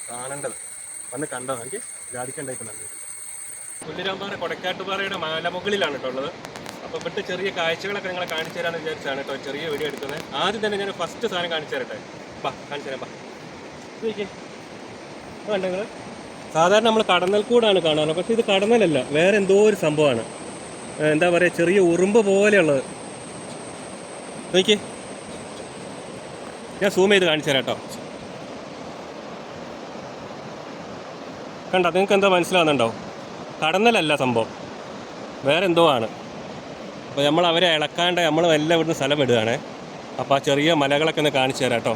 കാണേണ്ടത്. വന്ന് കണ്ടോ, എനിക്ക് ജാതിക്കുണ്ടായിക്കുന്നുണ്ട്. പുല്ലുരാമ്പാറ കൊടക്കാട്ടുപാറയുടെ മലമുകളിലാണ് കേട്ടോ ഉള്ളത്. അപ്പോൾ ഇവിടുത്തെ ചെറിയ കാഴ്ചകളൊക്കെ നിങ്ങളെ കാണിച്ചു തരാമെന്ന് വിചാരിച്ചാണ് കേട്ടോ ചെറിയ വീഡിയോ എടുക്കുന്നത്. ആദ്യം തന്നെ ഞാൻ ഫസ്റ്റ് സാധനം കാണിച്ചു തരട്ടെ. കാണിച്ചു തരാം. കണ്ടോ നിങ്ങൾ? സാധാരണ നമ്മൾ കടന്നൽ കൂടാണ് കാണാറ്, പക്ഷേ ഇത് കടന്നലല്ല, വേറെ എന്തോ ഒരു സംഭവമാണ്. എന്താ പറയുക, ചെറിയ ഉറുമ്പ് പോലെയുള്ളത്. നോക്കി, ഞാൻ സൂം ചെയ്ത് കാണിച്ചു തരാം കേട്ടോ. കണ്ടോ, നിങ്ങൾക്ക് എന്താ മനസ്സിലാവുന്നുണ്ടോ? കടന്നലല്ല സംഭവം, വേറെ എന്തോ ആണ്. അപ്പോൾ നമ്മൾ അവരെ ഇളക്കാണ്ട് നമ്മൾ എല്ലാം ഇവിടുന്ന് സ്ഥലം വിടുകയാണ്. അപ്പോൾ ആ ചെറിയ മലകളൊക്കെ ഒന്ന് കാണിച്ചു തരാം കേട്ടോ.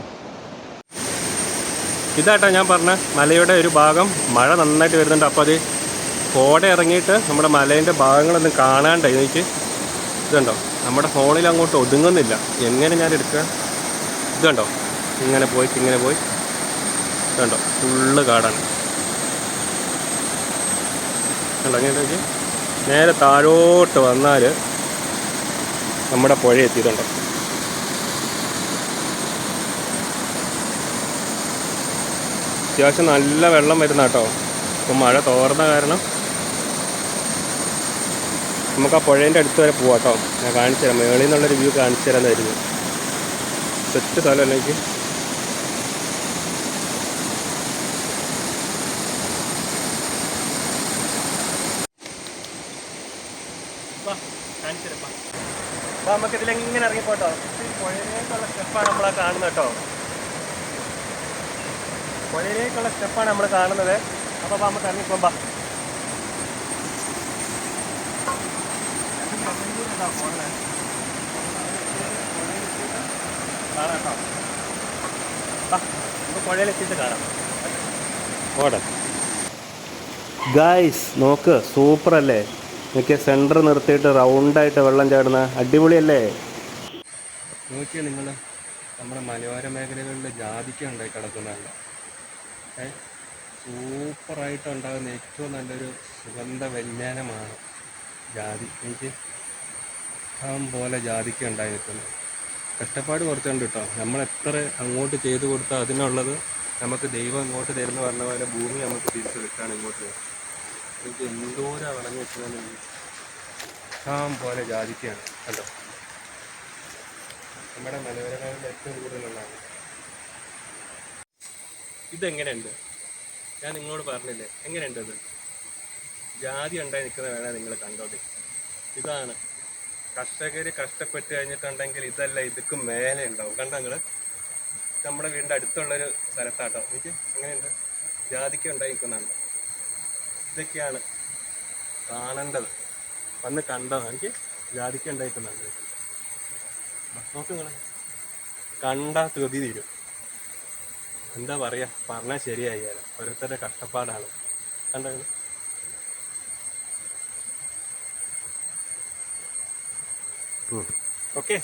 ഇതാട്ടോ ഞാൻ പറഞ്ഞ മലയുടെ ഒരു ഭാഗം. മഴ നന്നായിട്ട് വരുന്നുണ്ട്. അപ്പോൾ അത് കോട ഇറങ്ങിയിട്ട് നമ്മുടെ മലേൻ്റെ ഭാഗങ്ങളൊന്നും കാണാണ്ട് എനിക്ക് ഇതുണ്ടോ, നമ്മുടെ ഫോണിൽ അങ്ങോട്ട് ഒതുങ്ങുന്നില്ല. എങ്ങനെ ഞാൻ എടുക്കുക? ഇതുണ്ടോ, ഇങ്ങനെ പോയി ഇതുണ്ടോ, ഫുള്ള് കാടാണ്. കണ്ടോ, അങ്ങനെ നേരെ താഴോട്ട് വന്നാൽ നമ്മുടെ പുഴ എത്തിയതുണ്ടോ. അത്യാവശ്യം നല്ല വെള്ളം വരുന്ന കേട്ടോ. ഇപ്പം മഴ തോർന്ന കാരണം നമുക്ക് ആ പുഴേൻ്റെ അടുത്ത് വരെ പോവാം കേട്ടോ. ഞാൻ കാണിച്ചു തരാം, മേളിൽ നിന്നുള്ളൊരു വ്യൂ കാണിച്ചു തരാമെന്നായിരുന്നു. സെറ്റ് സ്ഥലമല്ല എനിക്ക്. അപ്പോൾ നമുക്കിതിലെങ്ങനെ ഇറങ്ങിപ്പോട്ടോ. പുഴയിലേക്കുള്ള സ്റ്റെപ്പാണ് നമ്മളാ കാണുന്നത് കേട്ടോ. പുഴയിലേക്കുള്ള സ്റ്റെപ്പാണ് നമ്മൾ കാണുന്നത്. അപ്പോൾ നമുക്ക് ഇറങ്ങിപ്പോകാം. കാണാം കേട്ടോ. നമുക്ക് പുഴയിലെത്തിയിട്ട് കാണാം. ഓടെ ഗായ്സ്, നോക്ക്, സൂപ്പർ അല്ലേ? നോക്കിയ സെൻറ്റർ നിർത്തിയിട്ട് റൗണ്ടായിട്ട് വെള്ളം ചാടുന്ന അടിപൊളിയല്ലേ? നോക്കിയാൽ നിങ്ങൾ നമ്മുടെ മലയോര മേഖലകളിൽ ജാതിക്ക ഉണ്ടായി കിടക്കുന്നതല്ല. സൂപ്പറായിട്ട് ഉണ്ടാകുന്ന ഏറ്റവും നല്ലൊരു സുഗന്ധ വ്യഞ്ജനമാണ് ജാതി. എനിക്ക് പോലെ ജാതിക്ക ഉണ്ടായി നിൽക്കുന്നത്. കഷ്ടപ്പാട് കുറച്ചുണ്ട് കേട്ടോ. നമ്മൾ എത്ര അങ്ങോട്ട് ചെയ്തു കൊടുത്താൽ അതിനുള്ളത് നമുക്ക് ദൈവം ഇങ്ങോട്ട് തരുന്ന പറഞ്ഞ പോലെ ഭൂമി നമുക്ക് തിരിച്ചു കിട്ടാണ് ഇങ്ങോട്ട്. എനിക്ക് എന്തോരം വളഞ്ഞു വെച്ചതെന്ന് പോലെ ജാതിക്കയാണ് കണ്ടോ. നമ്മുടെ മനോരമയിൽ ഏറ്റവും കൂടുതലുള്ളതാണ്. ഇതെങ്ങനെയുണ്ട്? ഞാൻ നിങ്ങളോട് പറഞ്ഞില്ലേ എങ്ങനെയുണ്ട്? ഇത് ജാതി ഉണ്ടായി നിൽക്കുന്ന വേണേൽ നിങ്ങൾ കണ്ടോട്ടെ. ഇതാണ് കർഷകർ കഷ്ടപ്പെട്ട് കഴിഞ്ഞിട്ടുണ്ടെങ്കിൽ ഇതല്ല, ഇതൊക്കെ മേലെ ഉണ്ടാവും. കണ്ടോ നിങ്ങൾ? നമ്മുടെ വീടിൻ്റെ അടുത്തുള്ളൊരു സ്ഥലത്താട്ടോ. എനിക്ക് എങ്ങനെയുണ്ട്? ജാതിക്ക ഉണ്ടായി നിൽക്കുന്നുണ്ട്. ഇതൊക്കെയാണ് കാണേണ്ടത്. വന്ന് കണ്ടോ, എനിക്ക് ജാതിക്ക ഉണ്ടായിരിക്കുന്നുണ്ട്. നോക്ക് നിങ്ങൾ, കണ്ടാൽ ധൃതി തീരും. എന്താ പറയുക, പറഞ്ഞാൽ ശരിയായാലും ഓരോരുത്തരുടെ കഷ്ടപ്പാടാണ്. കണ്ടോ? ഓക്കെ.